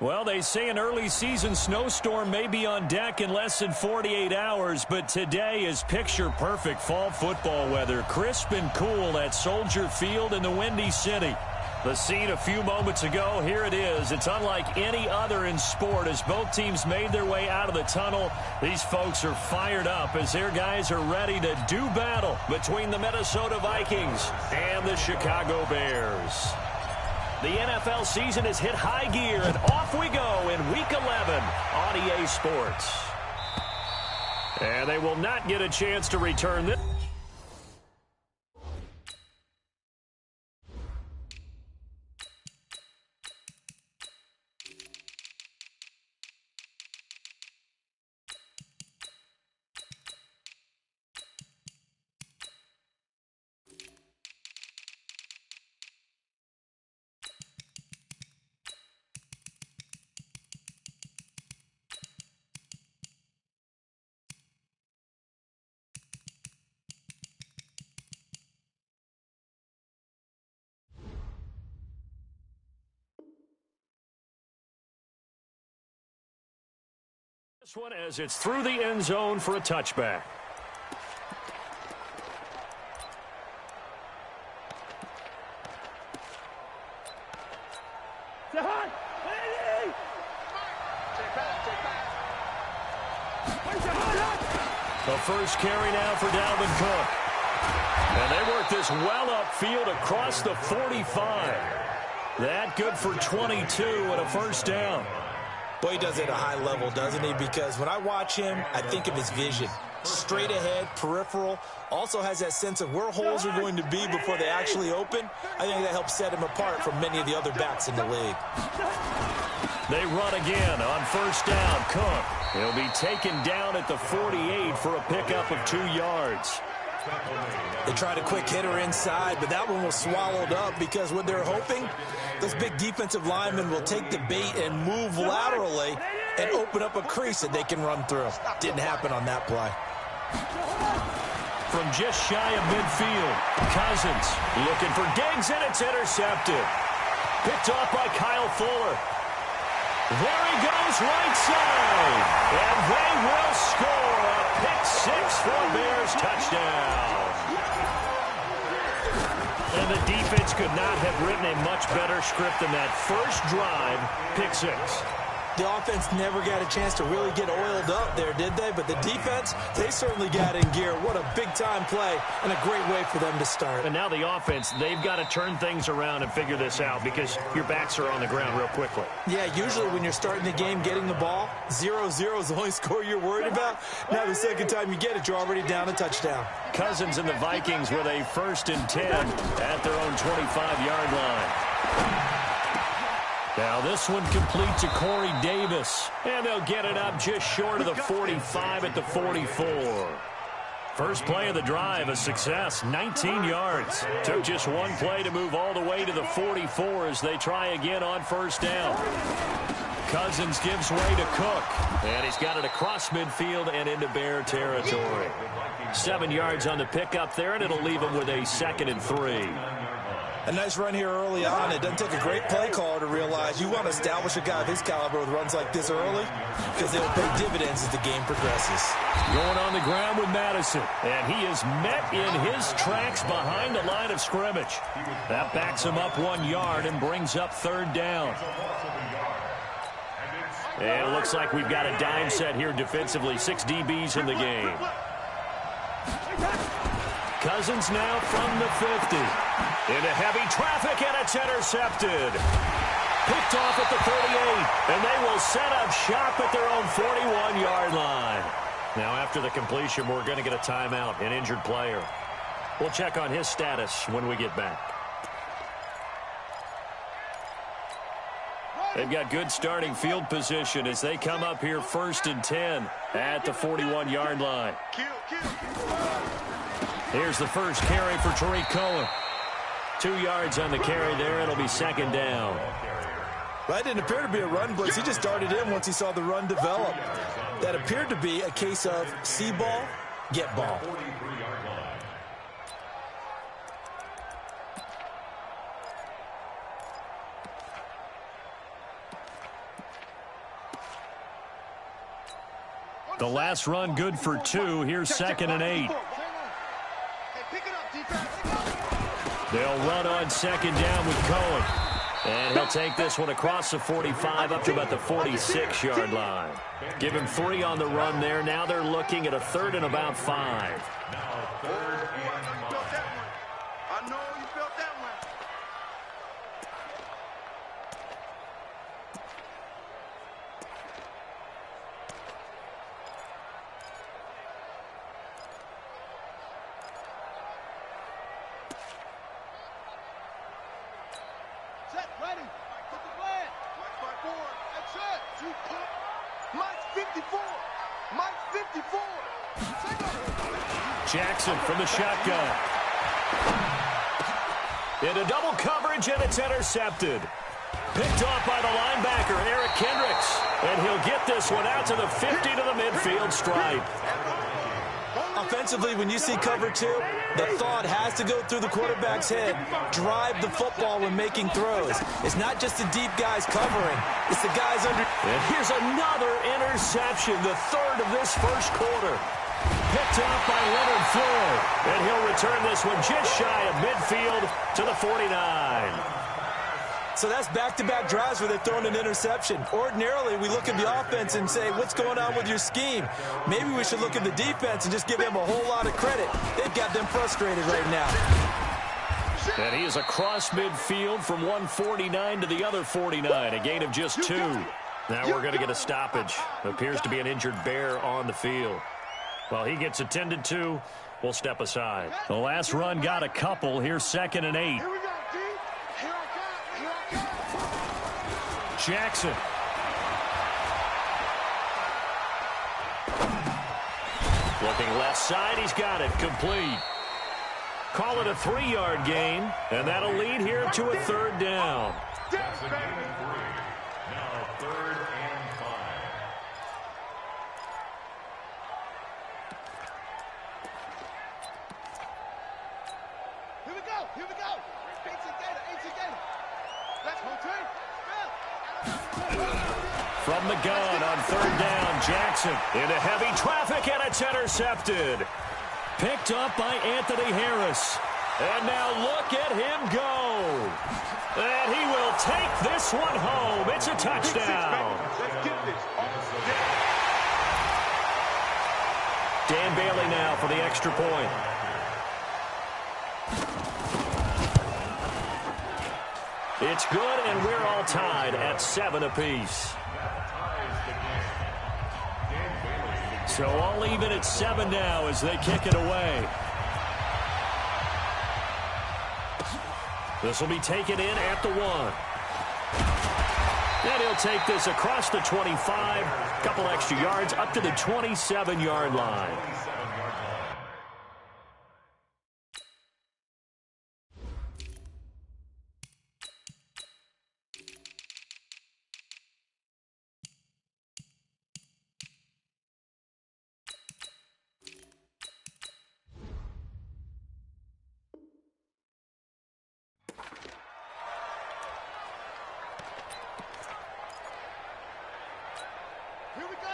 Well, they say an early season snowstorm may be on deck in less than 48 hours, but today is picture-perfect fall football weather. Crisp and cool at Soldier Field in the Windy City. The scene a few moments ago, here it is. It's unlike any other in sport as both teams made their way out of the tunnel. These folks are fired up as their guys are ready to do battle between the Minnesota Vikings and the Chicago Bears. The NFL season has hit high gear, and off we go in Week 11 on EA Sports. And they will not get a chance to return this. This one as it's through the end zone for a touchback. The first carry now for Dalvin Cook. And they work this well upfield across the 45. That good for 22 and a first down. Well, he does it at a high level, doesn't he? Because when I watch him, I think of his vision. Straight ahead, peripheral. Also has that sense of where holes are going to be before they actually open. I think that helps set him apart from many of the other backs in the league. They run again on first down. Cook. He'll be taken down at the 48 for a pickup of 2 yards. They tried a quick hitter inside, but that one was swallowed up because what they're hoping, those big defensive linemen will take the bait and move laterally and open up a crease that they can run through. Didn't happen on that play. From just shy of midfield, Cousins looking for Diggs, and it's intercepted. Picked off by Kyle Fuller. There he goes right side. And they will score a pick six for a Bears touchdown. And the defense could not have written a much better script than that first drive, pick six. The offense never got a chance to really get oiled up there, did they? But the defense, they certainly got in gear. What a big-time play and a great way for them to start. And now the offense, they've got to turn things around and figure this out because your backs are on the ground real quickly. Yeah, usually when you're starting the game getting the ball, 0-0 is the only score you're worried about. Now the second time you get it, you're already down a touchdown. Cousins and the Vikings with a 1st and 10 at their own 25-yard line. Now this one complete to Corey Davis. And they'll get it up just short of the 45 at the 44. First play of the drive, a success, 19 yards. Took just one play to move all the way to the 44 as they try again on first down. Cousins gives way to Cook. And he's got it across midfield and into Bear territory. 7 yards on the pickup there, and it'll leave him with a 2nd and 3. A nice run here early on. It doesn't take a great play caller to realize you want to establish a guy of his caliber with runs like this early because they'll pay dividends as the game progresses. Going on the ground with Madison, and he is met in his tracks behind the line of scrimmage. That backs him up 1 yard and brings up 3rd down. And it looks like we've got a dime set here defensively. 6 DBs in the game. Cousins now from the 50. Into heavy traffic, and it's intercepted. Picked off at the 38, and they will set up shop at their own 41-yard line. Now, after the completion, we're going to get a timeout, an injured player. We'll check on his status when we get back. They've got good starting field position as they come up here 1st and 10 at the 41-yard line. Here's the first carry for Tariq Cohen. 2 yards on the carry there. It'll be 2nd down. Well, that didn't appear to be a run blitz. He just darted in once he saw the run develop. That appeared to be a case of see ball, get ball. The last run good for 2. Here's 2nd and 8. They'll run on 2nd down with Cohen. And he'll take this one across the 45 up to about the 46-yard line. Give him 3 on the run there. Now they're looking at a 3rd and about 5. Jackson from the shotgun. Into double coverage, and it's intercepted. Picked off by the linebacker, Eric Kendricks. And he'll get this one out to the 50 to the midfield stripe. Offensively, when you see cover 2, the thought has to go through the quarterback's head. Drive the football when making throws. It's not just the deep guys covering. It's the guys under. And here's another interception, the 3rd of this first quarter. Picked off by Leonard Floyd. And he'll return this one just shy of midfield to the 49. So that's back-to-back drives where they're throwing an interception. Ordinarily, we look at the offense and say, what's going on with your scheme? Maybe we should look at the defense and just give them a whole lot of credit. They've got them frustrated right now. And he is across midfield from 149 to the other 49, a gain of just 2. Now we're going to get a stoppage. Appears to be an injured Bear on the field. While he gets attended to, we'll step aside. The last run got a couple. Here's 2nd and 8. Jackson. Looking left side, he's got it. Complete. Call it a 3-yard gain, and that'll lead here to a 3rd down. Now 3rd and 5. Here we go. Here we go. AC Gator. Let's go, team. From the gun on 3rd down, Jackson into heavy traffic, and it's intercepted. Picked up by Anthony Harris. And now look at him go. And he will take this one home. It's a touchdown. Dan Bailey now for the extra point. It's good, and we're all tied at 7 apiece. So all even at 7 now as they kick it away. This will be taken in at the 1. And he'll take this across the 25, couple extra yards up to the 27-yard line.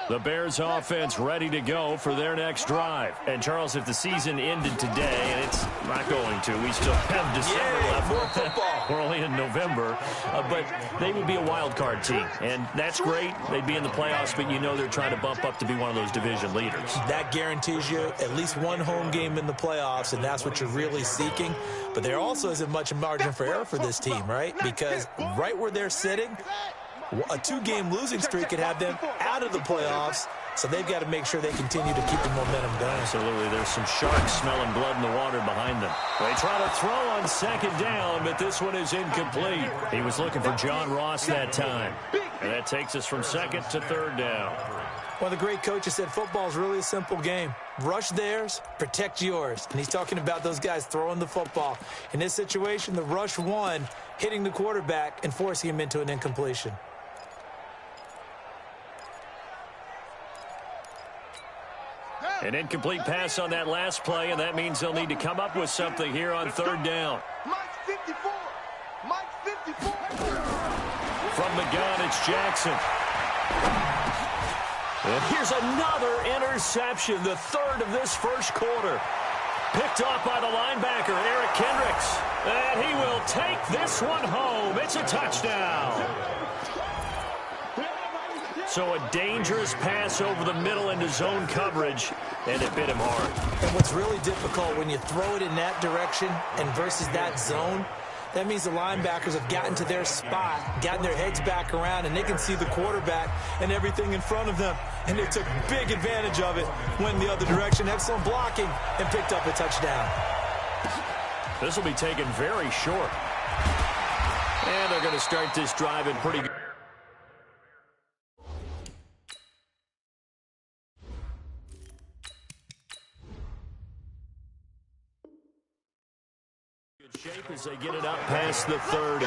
The Bears offense ready to go for their next drive. And, Charles, if the season ended today, and it's not going to, we still have December left. More football. We're only in November. But they would be a wild card team. And that's great. They'd be in the playoffs, but you know they're trying to bump up to be one of those division leaders. That guarantees you at least one home game in the playoffs, and that's what you're really seeking. But there also isn't much margin for error for this team, right? Because right where they're sitting, a 2-game losing streak could have them out of the playoffs, so they've got to make sure they continue to keep the momentum going. Absolutely. There's some sharks smelling blood in the water behind them. They try to throw on 2nd down, but this one is incomplete. He was looking for John Ross that time. And that takes us from 2nd to 3rd down. Well, the great coach has said football is really a simple game. Rush theirs, protect yours. And he's talking about those guys throwing the football. In this situation, the rush one, hitting the quarterback and forcing him into an incompletion. An incomplete pass on that last play, and that means they'll need to come up with something here on 3rd down. Mike 54. Mike 54. From the gun, it's Jackson. And here's another interception, the third of this first quarter. Picked off by the linebacker, Eric Kendricks. And he will take this one home. It's a touchdown. So a dangerous pass over the middle into zone coverage, and it bit him hard. And what's really difficult when you throw it in that direction and versus that zone, that means the linebackers have gotten to their spot, gotten their heads back around, and they can see the quarterback and everything in front of them. And they took big advantage of it, went the other direction, excellent blocking, and picked up a touchdown. This will be taken very short. And they're going to start this drive in pretty good. Shape as they get it up past the 30.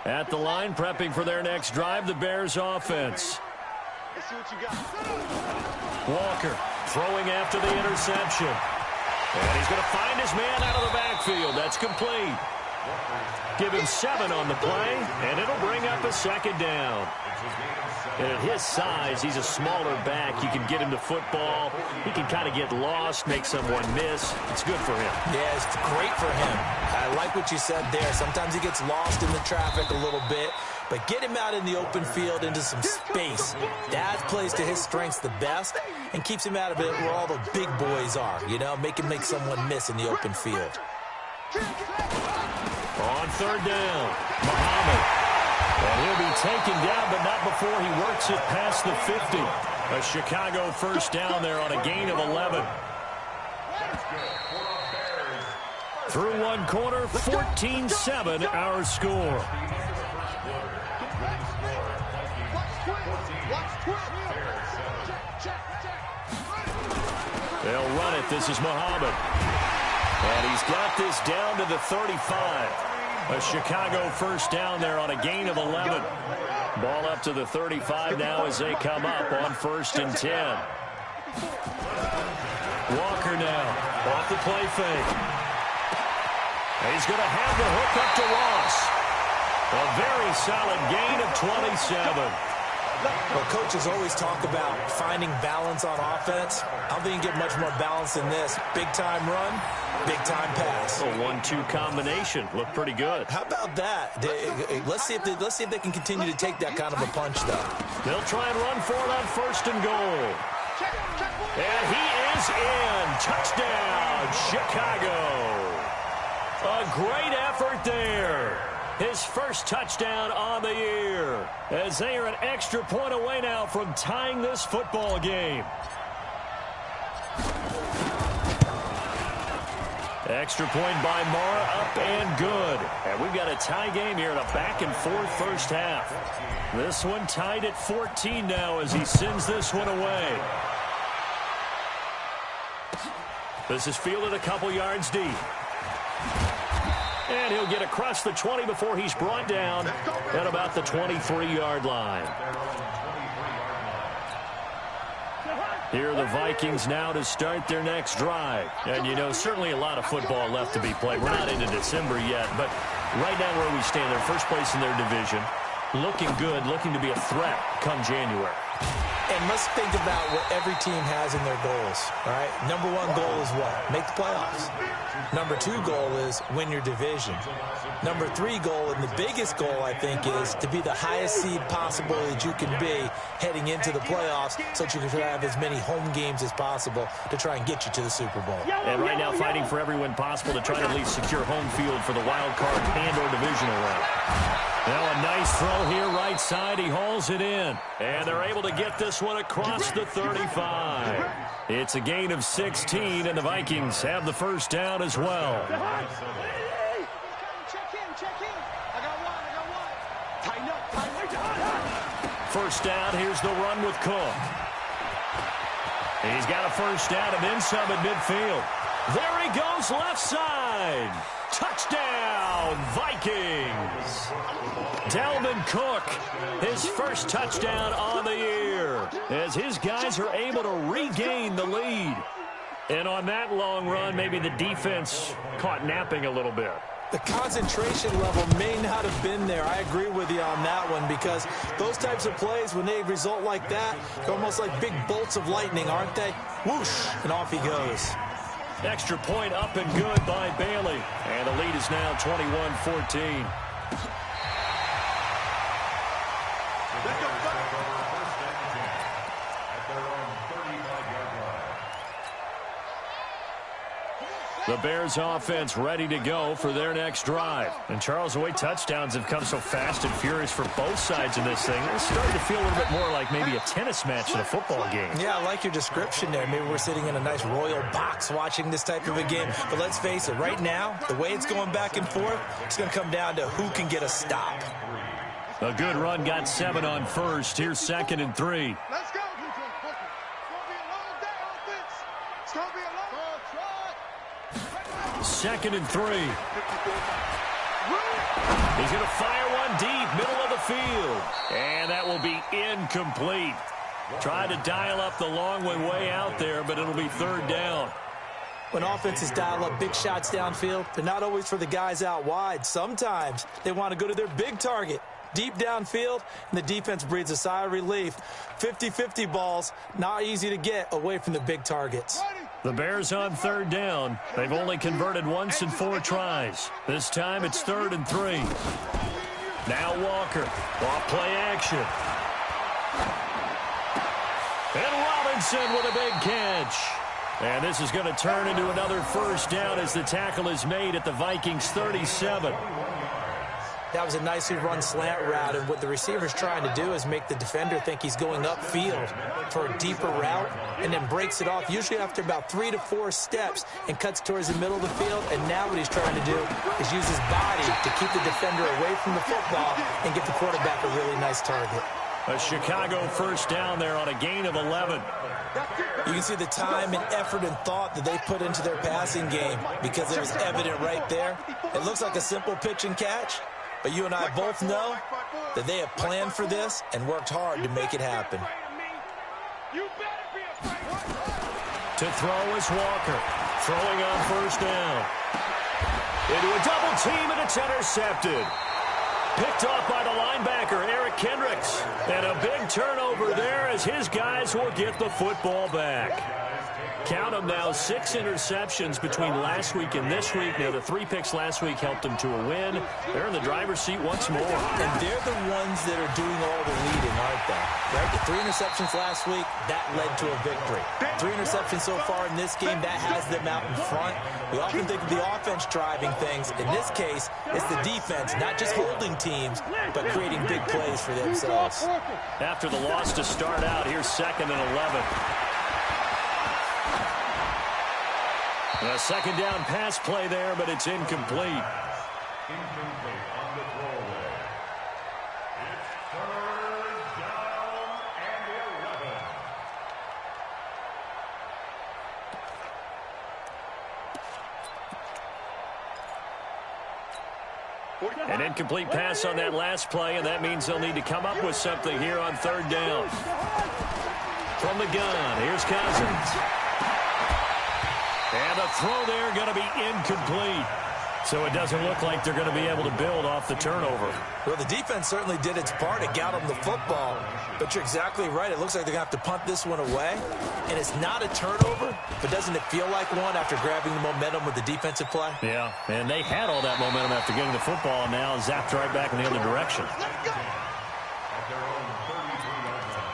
At the line, prepping for their next drive, the Bears offense. Let's see what you got. Walker throwing after the interception. And he's going to find his man out of the backfield. That's complete. Give him 7 on the play, and it'll bring up a second down. And at his size, he's a smaller back. You can get him to football. He can kind of get lost, make someone miss. It's good for him. Yeah, it's great for him. I like what you said there. Sometimes he gets lost in the traffic a little bit, but get him out in the open field into some space. That plays to his strengths the best and keeps him out of it where all the big boys are, you know, make him make someone miss in the open field. On third down, Muhammad. And he'll be taken down, but not before he works it past the 50. A Chicago first down there on a gain of 11. Through one quarter, 14-7 our score. They'll run it. This is Muhammad. And he's got this down to the 35. A Chicago first down there on a gain of 11. Ball up to the 35 now as they come up on 1st and 10. Walker now off the play fake. And he's going to have the hook up to Ross. A very solid gain of 27. Well, coaches always talk about finding balance on offense. I don't think you can get much more balance than this. Big-time run, big-time pass. A 1-2 combination. Looked pretty good. How about that? Let's see if they can continue to take that kind of a punch, though. They'll try and run for it on 1st and goal. And he is in. Touchdown, Chicago. A great effort there. His first touchdown on the year, as they are an extra point away now from tying this football game. Extra point by Mara, up and good. And we've got a tie game here in a back-and-forth first half. This one tied at 14 now as he sends this one away. This is fielded a couple yards deep. And he'll get across the 20 before he's brought down at about the 23-yard line. Here are the Vikings now to start their next drive. And, you know, certainly a lot of football left to be played. We're not into December yet, but right now where we stand, they're first place in their division. Looking good, looking to be a threat come January. And let's think about what every team has in their goals, all right? Number 1 goal is what? Make the playoffs. Number 2 goal is win your division. Number 3 goal, and the biggest goal, I think, is to be the highest seed possible that you can be heading into the playoffs so that you can have as many home games as possible to try and get you to the Super Bowl. And right now fighting for every win possible to try to at least secure home field for the wild card and or divisional round. Now a nice throw here right side. He hauls it in. And they're able to get this one across the 35. It's a gain of 16, and the Vikings have the first down as well. Check in. I got one. Tighten up. First down, here's the run with Cook. He's got a first down and then some at midfield. There he goes, left side. Touchdown, Vikings. Dalvin Cook, his first touchdown on the year, as his guys are able to regain the lead. And on that long run, maybe the defense caught napping a little bit. The concentration level may not have been there. I agree with you on that one, because those types of plays, when they result like that, they're almost like big bolts of lightning, aren't they? Whoosh, and off he goes. Extra point up and good by Bailey. And the lead is now 21-14. The Bears offense ready to go for their next drive. And Charles, the way touchdowns have come so fast and furious for both sides in this thing, it's starting to feel a little bit more like maybe a tennis match in a football game. Yeah, I like your description there. Maybe we're sitting in a nice royal box watching this type of a game. But let's face it, right now, the way it's going back and forth, it's going to come down to who can get a stop. A good run got 7 on first. Here's 2nd and 3. Let's go. It's going to be a long day on offense. It's going to be a long day. 2nd and 3. He's going to fire one deep, middle of the field. And that will be incomplete. Tried to dial up the long way out there, but it'll be 3rd down. When offenses dial up big shots downfield, they're not always for the guys out wide. Sometimes they want to go to their big target, deep downfield, and the defense breathes a sigh of relief. 50-50 balls, not easy to get away from the big targets. The Bears on 3rd down. They've only converted once in 4 tries. This time it's 3rd and 3. Now Walker. Off play action. And Robinson with a big catch. And this is going to turn into another 1st down as the tackle is made at the Vikings 37. That was a nicely run slant route, and what the receiver's trying to do is make the defender think he's going upfield for a deeper route, and then breaks it off, usually after about 3 to 4 steps, and cuts towards the middle of the field. And now what he's trying to do is use his body to keep the defender away from the football and get the quarterback a really nice target. A Chicago 1st down there on a gain of 11. You can see the time and effort and thought that they put into their passing game, because it was evident right there. It looks like a simple pitch and catch, but you and I both know that they have planned for this and worked hard to make it happen. To throw is Walker. Throwing on 1st down. Into a double team, and it's intercepted. Picked off by the linebacker, Eric Kendricks. And a big turnover there as his guys will get the football back. Count them now, 6 interceptions between last week and this week. Now, the 3 picks last week helped them to a win. They're in the driver's seat once more. And they're the ones that are doing all the leading, aren't they? Right? The 3 interceptions last week, that led to a victory. 3 interceptions so far in this game, that has them out in front. We often think of the offense driving things. In this case, it's the defense, not just holding teams, but creating big plays for themselves. After the loss to start out, here's 2nd and 11. A 2nd down pass play there, but it's incomplete. Incomplete on the throwaway. It's 3rd down and 11. An incomplete pass on that last play, and that means they'll need to come up with something here on 3rd down. From the gun, here's Cousins. And the throw there going to be incomplete. So it doesn't look like they're going to be able to build off the turnover. Well, the defense certainly did its part. It got them the football. But you're exactly right. It looks like they're going to have to punt this one away. And it's not a turnover, but doesn't it feel like one after grabbing the momentum with the defensive play? Yeah, and they had all that momentum after getting the football, and now zapped right back in the other direction. At their own 33-yard line.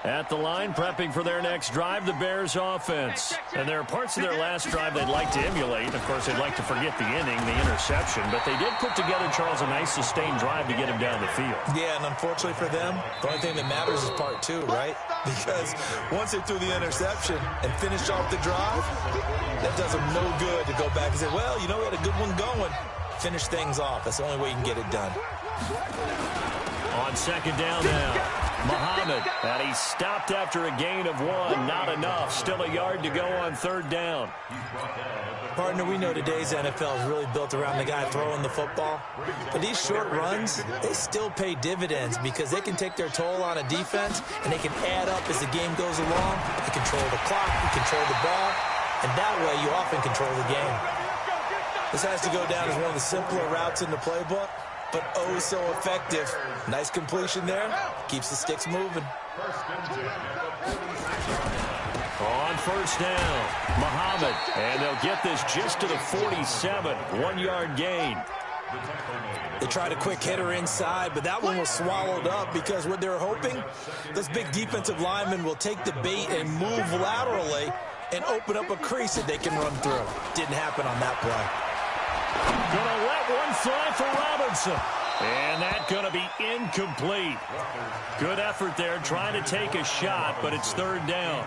At the line, prepping for their next drive, the Bears offense. And there are parts of their last drive they'd like to emulate. Of course, they'd like to forget the inning, the interception. But they did put together, Charles, a nice sustained drive to get him down the field. Yeah, and unfortunately for them, the only thing that matters is part 2, right? Because once they threw the interception and finished off the drive, that does them no good to go back and say, well, you know, we had a good one going. Finish things off. That's the only way you can get it done. On 2nd down now. Muhammad, and he's stopped after a gain of 1. Not enough. Still a yard to go on 3rd down. Partner, we know today's NFL is really built around the guy throwing the football. But these short runs, they still pay dividends because they can take their toll on a defense, and they can add up as the game goes along. You control the clock, you control the ball, and that way you often control the game. This has to go down as one of the simpler routes in the playbook, but oh so effective. Nice completion there. Keeps the sticks moving. On 1st down, Muhammad, and they'll get this just to the 47, 1-yard gain. They tried a quick hitter inside, but that one was swallowed up because what they're hoping, those big defensive linemen will take the bait and move laterally and open up a crease that they can run through. Didn't happen on that play. Gonna let one fly for Robinson. And that's going to be incomplete. Good effort there trying to take a shot, but it's 3rd down.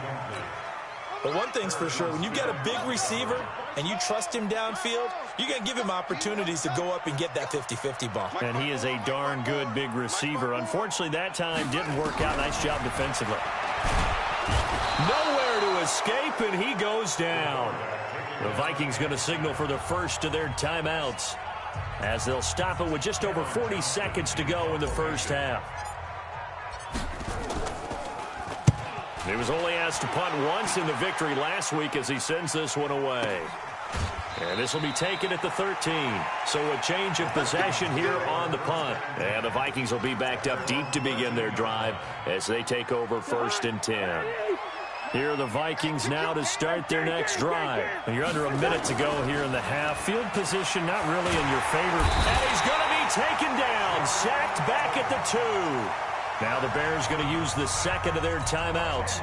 But one thing's for sure, when you get a big receiver and you trust him downfield, you're going to give him opportunities to go up and get that 50-50 ball. And he is a darn good big receiver. Unfortunately, that time didn't work out. Nice job defensively. Nowhere to escape, and he goes down. The Vikings going to signal for the first of their timeouts, as they'll stop it with just over 40 seconds to go in the first half. He was only asked to punt once in the victory last week as he sends this one away. And this will be taken at the 13. So a change of possession here on the punt. And the Vikings will be backed up deep to begin their drive as they take over 1st and 10. Here are the Vikings now to start their next drive. And you're under a minute to go here in the half. Field position not really in your favor. And he's going to be taken down. Sacked back at the 2. Now the Bears going to use the second of their timeouts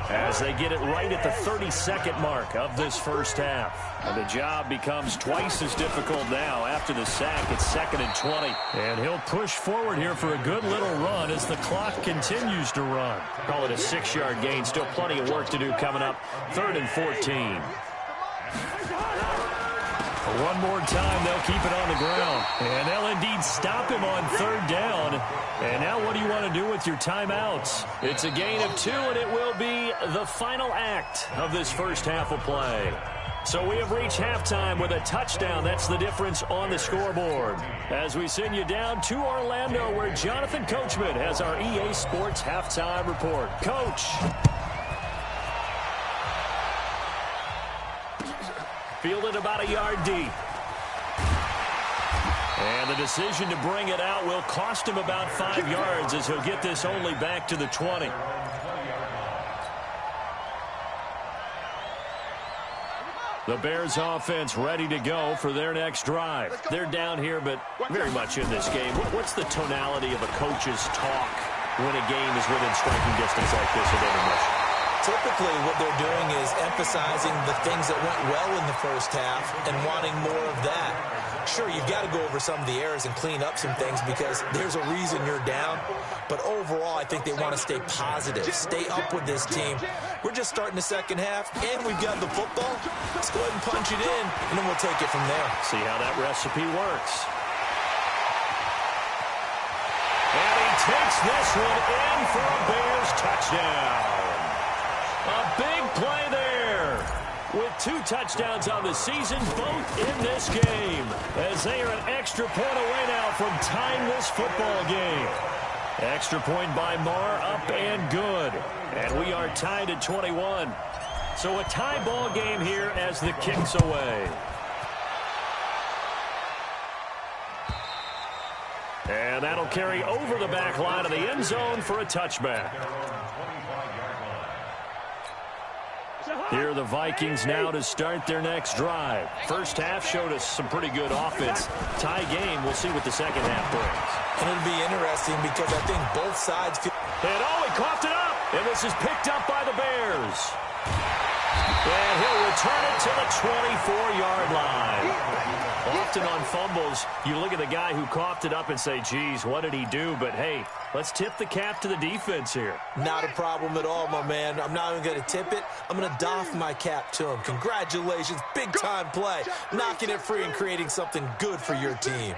as they get it right at the 32nd mark of this first half. And the job becomes twice as difficult now after the sack. It's 2nd and 20. And he'll push forward here for a good little run as the clock continues to run. Call it a 6-yard gain. Still plenty of work to do coming up. 3rd and 14. One more time, they'll keep it on the ground. And they'll indeed stop him on 3rd down. And now what do you want to do with your timeouts? It's a gain of 2, and it will be the final act of this first half of play. So we have reached halftime with a touchdown. That's the difference on the scoreboard. As we send you down to Orlando, where Jonathan Coachman has our EA Sports halftime report. Coach. Fielded about a yard deep. And the decision to bring it out will cost him about 5 yards as he'll get this only back to the 20. The Bears offense ready to go for their next drive. They're down here, but very much in this game. What's the tonality of a coach's talk when a game is within striking distance like this of intermission? Typically, what they're doing is emphasizing the things that went well in the first half and wanting more of that. Sure, you've got to go over some of the errors and clean up some things because there's a reason you're down. But overall, I think they want to stay positive, stay up with this team. We're just starting the second half, and we've got the football. Let's go ahead and punch it in, and then we'll take it from there. See how that recipe works. And he takes this one in for a Bears touchdown. A big play there with 2 touchdowns on the season, both in this game, as they are an extra point away now from tying this football game. Extra point by Marr, up and good. And we are tied at 21. So a tie ball game here as the kick's away. And that'll carry over the back line of the end zone for a touchback. Here are the Vikings now to start their next drive. First half showed us some pretty good offense. Tie game, we'll see what the second half brings. And it'll be interesting because I think both sides feel... And he coughed it up. And this is picked up by the Bears. And he'll return it to the 24-yard line. Often on fumbles, you look at the guy who coughed it up and say, geez, what did he do? But, hey, let's tip the cap to the defense here. Not a problem at all, my man. I'm not even going to tip it. I'm going to doff my cap to him. Congratulations. Big-time play. Knocking it free and creating something good for your team.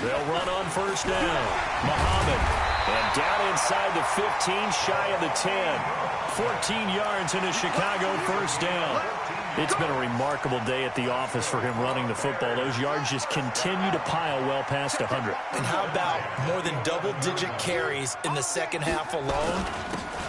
They'll run on first down. Muhammad. And down inside the 15, shy of the 10. 14 yards in a Chicago first down. It's been a remarkable day at the office for him running the football. Those yards just continue to pile well past 100. And how about more than double-digit carries in the second half alone?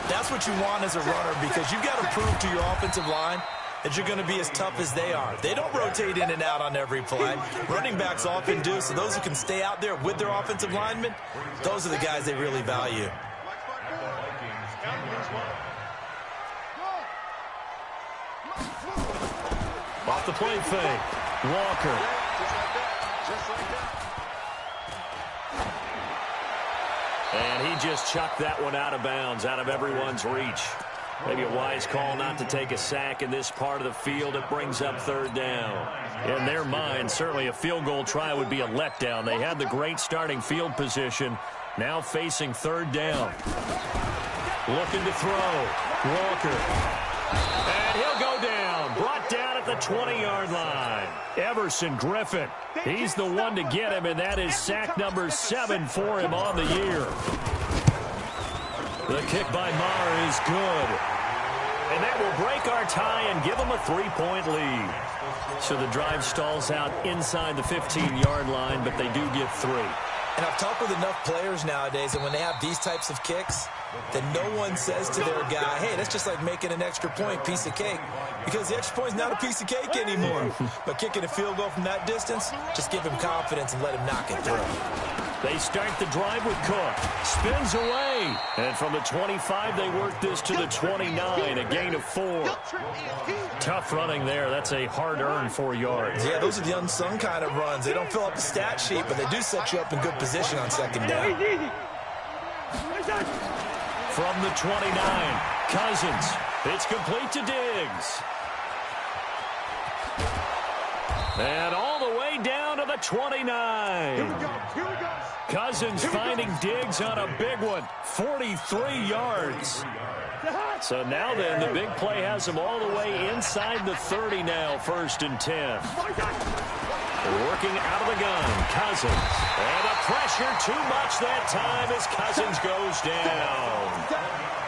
That's what you want as a runner, because you've got to prove to your offensive line that you're going to be as tough as they are. They don't rotate in and out on every play. Running backs often do, so those who can stay out there with their offensive linemen, those are the guys they really value. Off the play fake. Walker. And he just chucked that one out of bounds, out of everyone's reach. Maybe a wise call not to take a sack in this part of the field. It brings up third down. In their mind, certainly a field goal try would be a letdown. They had the great starting field position. Now facing third down. Looking to throw. Walker. And he'll go down. Brought down at the 20-yard line. Everson Griffin. He's the one to get him, and that is sack number 7 for him on the year. The kick by Maher is good. And that will break our tie and give them a 3-point lead. So the drive stalls out inside the 15-yard line, but they do get 3. And I've talked with enough players nowadays that when they have these types of kicks, that no one says to their guy, hey, that's just like making an extra point, piece of cake. Because the extra point is not a piece of cake anymore. But kicking a field goal from that distance, just give him confidence and let him knock it through. They start the drive with Cook. Spins away. And from the 25, they work this to the 29, a gain of 4. Tough running there. That's a hard-earned 4 yards. Yeah, those are the unsung kind of runs. They don't fill up the stat sheet, but they do set you up in good position on second down. From the 29, Cousins. It's complete to Diggs. And all the way down to the 29. Here we go. Cousins finding Diggs on a big one. 43 yards. So now then, the big play has him all the way inside the 30 now, 1st and 10. Working out of the gun, Cousins. And the pressure too much that time as Cousins goes down.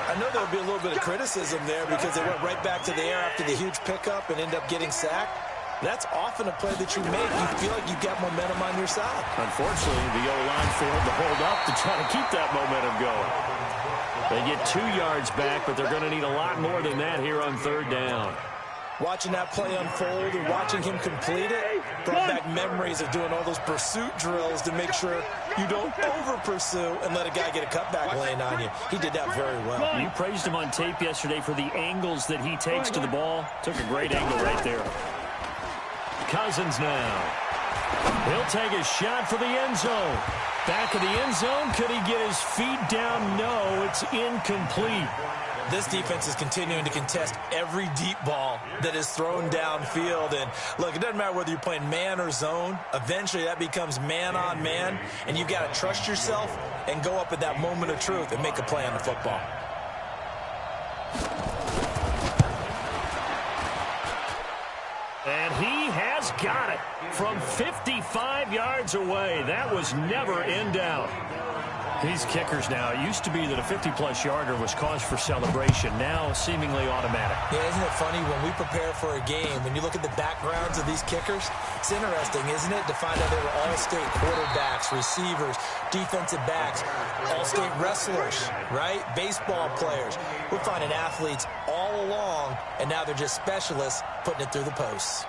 I know there'll be a little bit of criticism there because they went right back to the air after the huge pickup and end up getting sacked. That's often a play that you make. You feel like you've got momentum on your side. Unfortunately, the O-line failed to hold up to try to keep that momentum going. They get 2 yards back, but they're going to need a lot more than that here on third down. Watching that play unfold and watching him complete it brought back memories of doing all those pursuit drills to make sure you don't over-pursue and let a guy get a cutback lane on you. He did that very well. You praised him on tape yesterday for the angles that he takes to the ball. Took a great angle right there. Cousins now. He'll take a shot for the end zone. Back of the end zone. Could he get his feet down? No, it's incomplete. This defense is continuing to contest every deep ball that is thrown downfield. And look, it doesn't matter whether you're playing man or zone. Eventually that becomes man on man. And you've got to trust yourself and go up at that moment of truth and make a play on the football. And he has got it from 55 yards away. That was never in doubt. These kickers now, it used to be that a 50-plus yarder was cause for celebration. Now seemingly automatic. Yeah, isn't it funny when we prepare for a game, when you look at the backgrounds of these kickers, it's interesting, isn't it, to find out they were all-state quarterbacks, receivers, defensive backs, all-state wrestlers, right? Baseball players. We're finding athletes all along, and now they're just specialists putting it through the posts.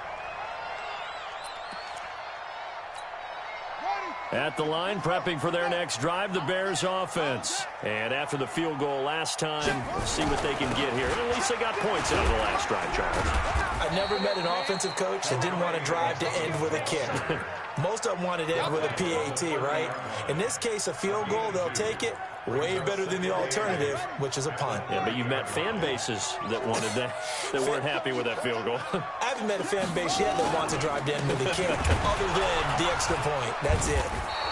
At the line, prepping for their next drive, the Bears offense. And after the field goal last time, we'll see what they can get here. At least they got points out of the last drive, Charles. I've never met an offensive coach that didn't want to drive to end with a kick. Most of them wanted to end with a PAT, right? In this case, a field goal, they'll take it. Way better than the alternative, which is a punt. Yeah, but you've met fan bases that wanted that, that weren't happy with that field goal. I haven't met a fan base yet that wants to drive to end with a kick, other than the extra point. That's it.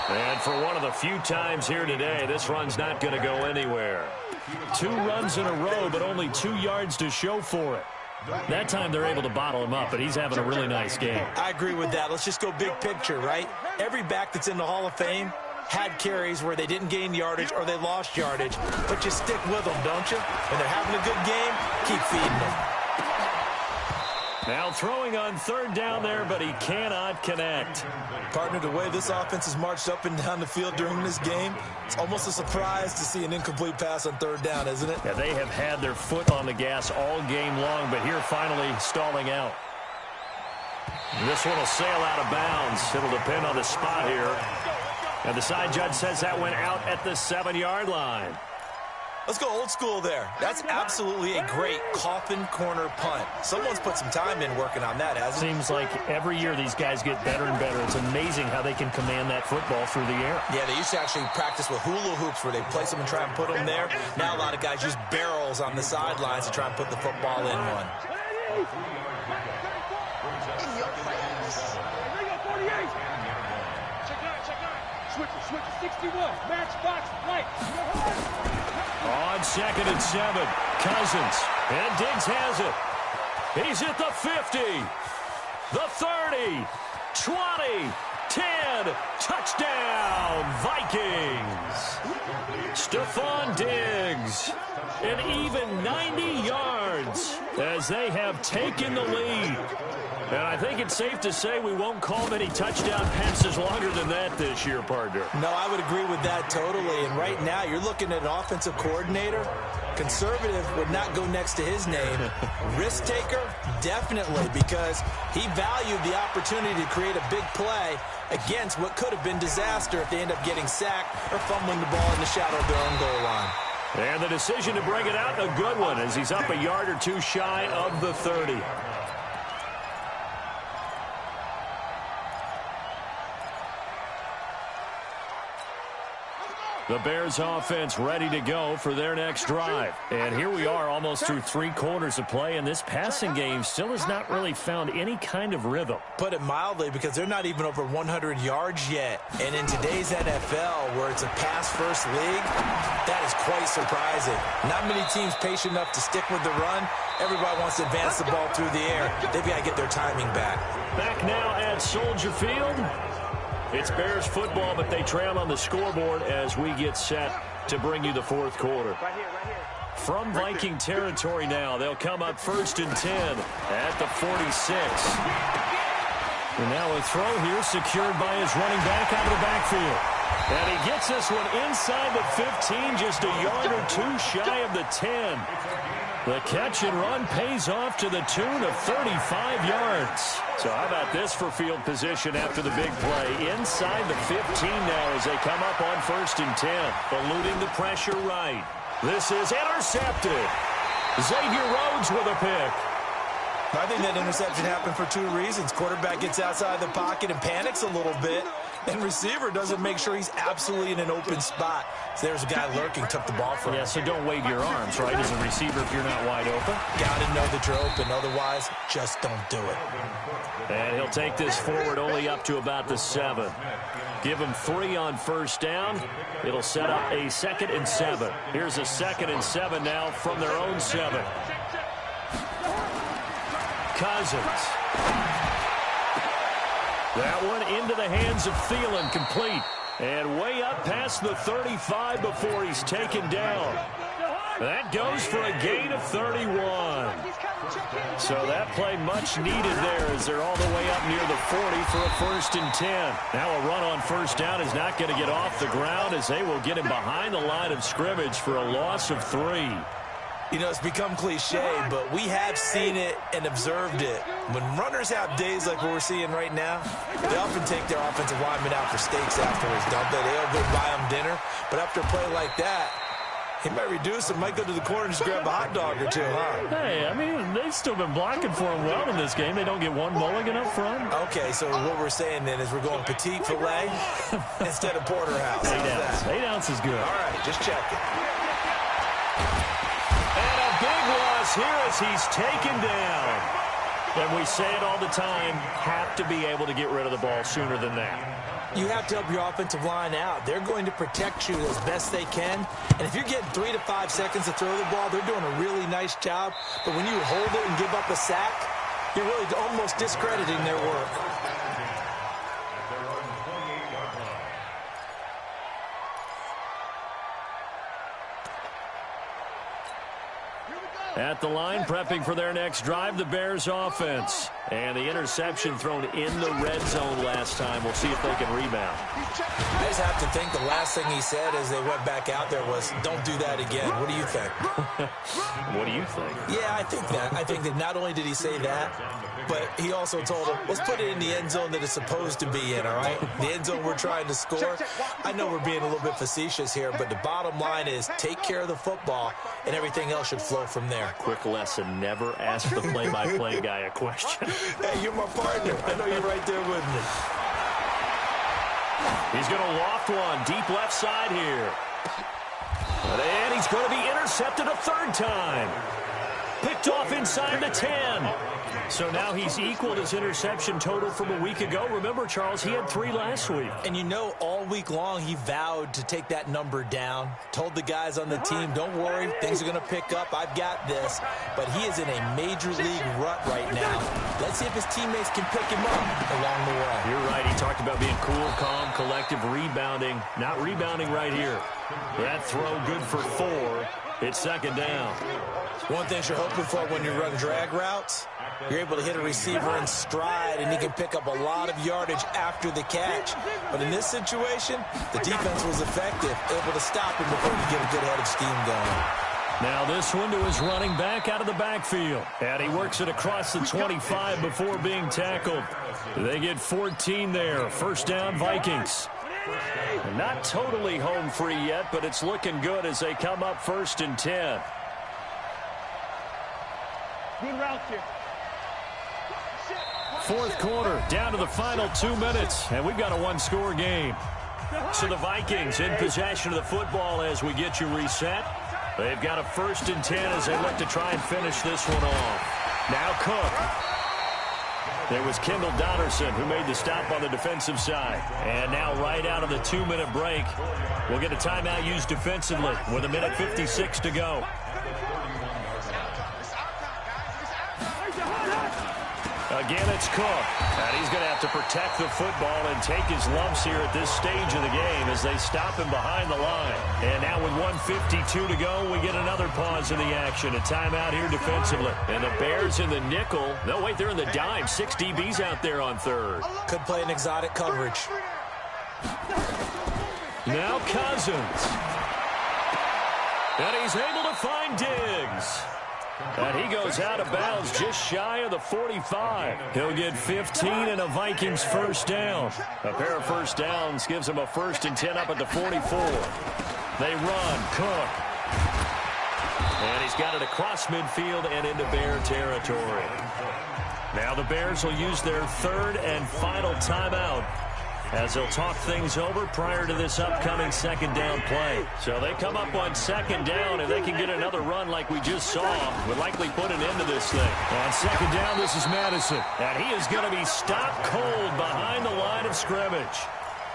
And for one of the few times here today, this run's not going to go anywhere. 2 runs in a row, but only 2 yards to show for it. That time they're able to bottle him up, but he's having a really nice game. I agree with that. Let's just go big picture, right? every back that's in the Hall of Fame had carries where they didn't gain yardage or they lost yardage, but you stick with them, don't you? When they're having a good game, keep feeding them. Now throwing on third down there, but he cannot connect. Partner, the way this offense has marched up and down the field during this game, it's almost a surprise to see an incomplete pass on third down, isn't it? Yeah, they have had their foot on the gas all game long, but here finally stalling out. And this one will sail out of bounds. It'll depend on the spot here. And the side judge says that went out at the 7-yard line. Let's go old school there. That's absolutely a great coffin corner punt. Someone's put some time in working on that, hasn't it? Seems like every year these guys get better and better. It's amazing how they can command that football through the air. Yeah, they used to actually practice with hula hoops where they place them and try and put them there. Now a lot of guys use barrels on the sidelines to try and put the football in one. Switch to 61. Match box right. On 2nd and 7, Cousins. And Diggs has it. He's at the 50, the 30, 20, 10. Touchdown, Vikings. Stephon Diggs. An even 90 yards as they have taken the lead. And I think it's safe to say we won't call many touchdown passes longer than that this year, partner. No, I would agree with that totally. And right now, you're looking at an offensive coordinator. Conservative would not go next to his name. Risk taker, definitely, because he valued the opportunity to create a big play against what could have been disaster if they end up getting sacked or fumbling the ball in the shadow of their own goal line. And the decision to bring it out, a good one, as he's up a yard or two shy of the 30. The Bears offense ready to go for their next drive. And here we are almost through 3 quarters of play, and this passing game still has not really found any kind of rhythm. Put it mildly, because they're not even over 100 yards yet. And in today's NFL, where it's a pass-first league, that is quite surprising. Not many teams patient enough to stick with the run. Everybody wants to advance the ball through the air. They've got to get their timing back. Back now at Soldier Field. It's Bears football, but they trail on the scoreboard as we get set to bring you the 4th quarter. From Viking territory now, they'll come up 1st and 10 at the 46. And now a throw here secured by his running back out of the backfield. And he gets this one inside the 15, just a yard or two shy of the 10. The catch and run pays off to the tune of 35 yards. So how about this for field position after the big play? Inside the 15 now as they come up on 1st and 10. Eluding the pressure right. This is intercepted. Xavier Rhodes with a pick. I think that interception happened for 2 reasons. Quarterback gets outside the pocket and panics a little bit. And receiver doesn't make sure he's absolutely in an open spot. So there's a guy lurking, took the ball from him. Yeah, so don't wave your arms, right, as a receiver if you're not wide open. Got to know that you're open. Otherwise, just don't do it. And he'll take this forward only up to about the 7. Give him 3 on 1st down. It'll set up a 2nd and 7. Here's a 2nd and 7 now from their own 7. Cousins. That one into the hands of Thielen, complete. And way up past the 35 before he's taken down. That goes for a gain of 31. So that play much needed there as they're all the way up near the 40 for a 1st and 10. Now a run on 1st down is not going to get off the ground as they will get him behind the line of scrimmage for a loss of 3. You know, it's become cliche, but we have seen it and observed it. When runners have days like what we're seeing right now, they often take their offensive linemen out for steaks afterwards, don't they? They'll go buy them dinner. But after a play like that, he might reduce it, might go to the corner and just grab a hot dog or two, huh? Hey, I mean, they've still been blocking for him well in this game. They don't get one mulligan up front. Okay, so what we're saying then is we're going petite filet instead of porterhouse. 8 ounces. 8 ounces is good. All right, just checking. And a big loss here as he's taken down. And we say it all the time, have to be able to get rid of the ball sooner than that. You have to help your offensive line out. They're going to protect you as best they can. And if you're getting 3 to 5 seconds to throw the ball, they're doing a really nice job. But when you hold it and give up a sack, you're really almost discrediting their work. At the line, prepping for their next drive, the Bears offense. And the interception thrown in the red zone last time. We'll see if they can rebound. I just have to think the last thing he said as they went back out there was, don't do that again. What do you think? What do you think? Yeah, I think that. I think that not only did he say that, but he also told him, let's put it in the end zone that it's supposed to be in, all right? The end zone we're trying to score. I know we're being a little bit facetious here, but the bottom line is take care of the football, and everything else should flow from there. Quick lesson, never ask the play-by-play guy a question. Hey, you're my partner. I know you're right there with me. He's going to loft one deep left side here. And he's going to be intercepted a third time. Picked off inside the 10. So now he's equaled his interception total from a week ago. Remember, Charles, he had 3 last week. And you know, all week long he vowed to take that number down. Told the guys on the team, don't worry, things are going to pick up. I've got this. But he is in a major league rut right now. Let's see if his teammates can pick him up along the way. You're right. He talked about being cool, calm, collective, rebounding. Not rebounding right here. That throw good for 4. It's second down. One thing you're hoping for when you run drag routes, you're able to hit a receiver in stride, and he can pick up a lot of yardage after the catch. But in this situation, the defense was effective, able to stop him before he get a good head of steam going. Now this one to his running back out of the backfield. And he works it across the 25 before being tackled. They get 14 there. First down, Vikings. Not totally home free yet, but it's looking good as they come up 1st and 10. Good route here. Fourth quarter, down to the final 2 minutes, and we've got a one-score game. So the Vikings in possession of the football as we get you reset. They've got a 1st and 10 as they look to try and finish this one off. Now Cook. There was Kendall Donnerson who made the stop on the defensive side. And now right out of the 2-minute break, we'll get a timeout used defensively with 1:56 to go. Again, it's Cook. And he's going to have to protect the football and take his lumps here at this stage of the game as they stop him behind the line. And now with 1:52 to go, we get another pause in the action. A timeout here defensively. And the Bears in the nickel. No, wait, they're in the dime. 6 DBs out there on third. Could play an exotic coverage. Now Cousins. And he's able to find Diggs. And he goes out of bounds just shy of the 45. He'll get 15 and a Vikings first down. A pair of first downs gives him a 1st and 10 up at the 44. They run. Cook. And he's got it across midfield and into Bear territory. Now the Bears will use their 3rd and final timeout as they'll talk things over prior to this upcoming 2nd down play. So they come up on 2nd down, and they can get another run like we just saw. Would likely put an end to this thing. On 2nd down, this is Madison. And he is going to be stopped cold behind the line of scrimmage.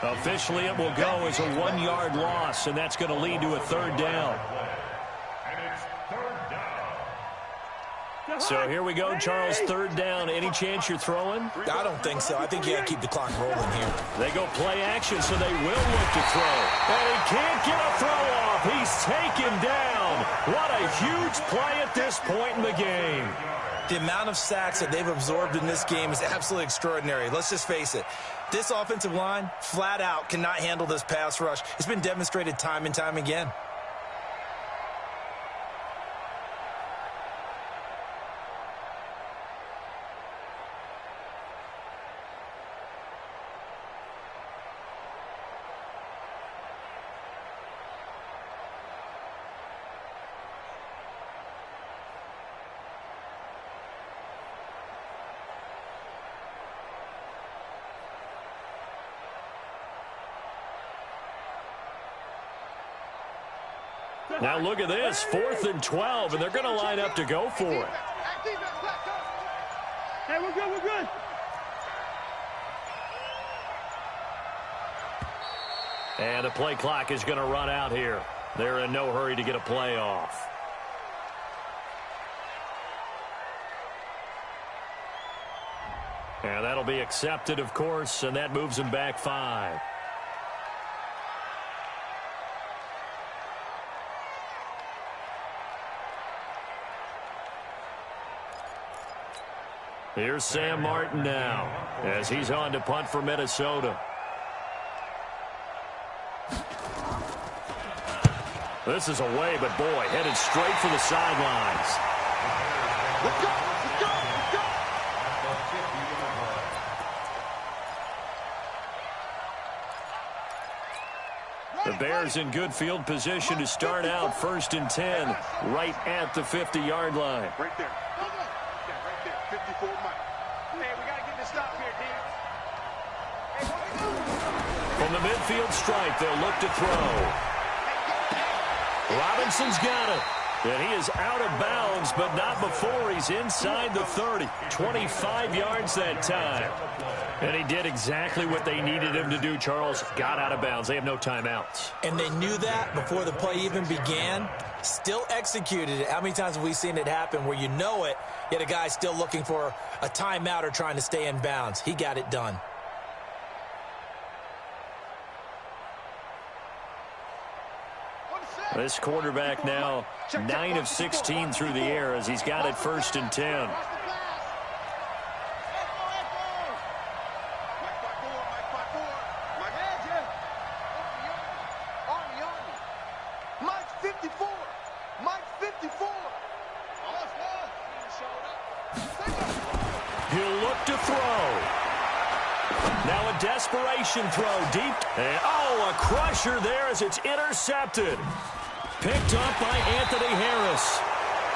Officially, it will go as a 1-yard loss, and that's going to lead to a 3rd down. So here we go, Charles, 3rd down. Any chance you're throwing? I don't think so. I think you got to keep the clock rolling here. They go play action, so they will look to throw. And he can't get a throw off. He's taken down. What a huge play at this point in the game. The amount of sacks that they've absorbed in this game is absolutely extraordinary. Let's just face it. This offensive line, flat out, cannot handle this pass rush. It's been demonstrated time and time again. Now look at this, 4th and 12, and they're going to line up to go for it. Hey, we're good, we're good. And the play clock is going to run out here. They're in no hurry to get a play off. And that'll be accepted, of course, and that moves them back 5. Here's Sam Martin now as he's on to punt for Minnesota. This is away, but boy, headed straight for the sidelines. Let's go! Let's go! Let's go! The Bears in good field position to start out 1st and 10, right at the 50-yard line. Right there. Yeah, right there. 54 Mike. Hey, we got to get this stop here, D. From the midfield stripe, they'll look to throw. Robinson's got it. And he is out of bounds, but not before he's inside the 30. 25 yards that time. And he did exactly what they needed him to do, Charles. Got out of bounds. They have no timeouts. And they knew that before the play even began. Still executed it. How many times have we seen it happen where you know it, yet a guy still looking for a timeout or trying to stay in bounds? He got it done. This quarterback now 9 of 16 through the air as he's got it 1st and 10. Mike 54. Mike 54. He'll look to throw. Now a desperation throw deep. And, a crusher there as it's intercepted. Picked up by Anthony Harris.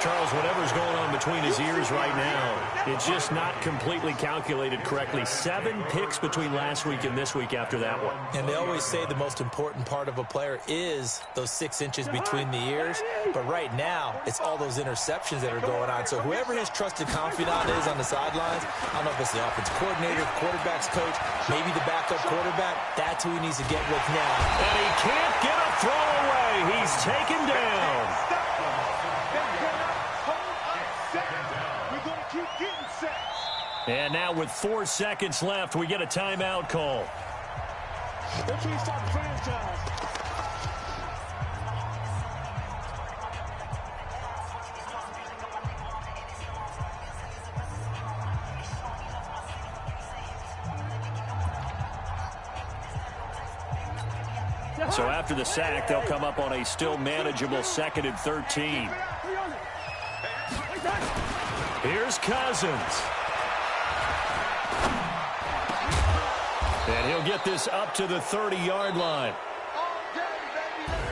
Charles, whatever's going on between his ears right now, it's just not completely calculated correctly. 7 picks between last week and this week after that one. And they always say the most important part of a player is those 6 inches between the ears. But right now, it's all those interceptions that are going on. So whoever his trusted confidant is on the sidelines, I don't know if it's the offensive coordinator, quarterback's coach, maybe the backup quarterback, that's who he needs to get with now. And he can't get a throw away. He's taken down. And now with 4 seconds left, we get a timeout call. So after the sack, they'll come up on a still manageable 2nd and 13. Here's Cousins. And he'll get this up to the 30-yard line.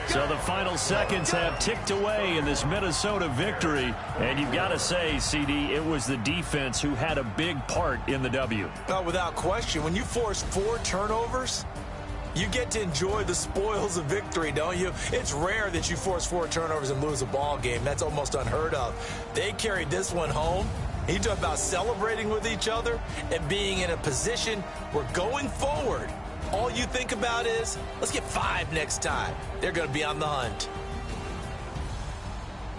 So the final seconds have ticked away in this Minnesota victory. And you've got to say, CD, it was the defense who had a big part in the W. Oh, without question. When you force 4 turnovers, you get to enjoy the spoils of victory, don't you? It's rare that you force 4 turnovers and lose a ball game. That's almost unheard of. They carried this one home. He talked about celebrating with each other and being in a position where going forward, all you think about is, let's get 5 next time. They're going to be on the hunt.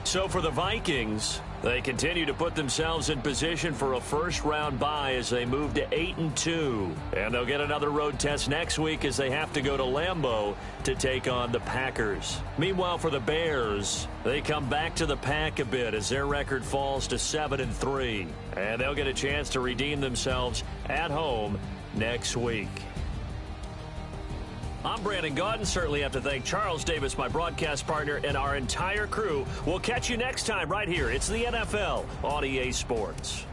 So for the Vikings, they continue to put themselves in position for a first-round bye as they move to 8-2. And they'll get another road test next week as they have to go to Lambeau to take on the Packers. Meanwhile, for the Bears, they come back to the pack a bit as their record falls to 7-3. And they'll get a chance to redeem themselves at home next week. I'm Brandon Gaudin. Certainly have to thank Charles Davis, my broadcast partner, and our entire crew. We'll catch you next time right here. It's the NFL on EA Sports.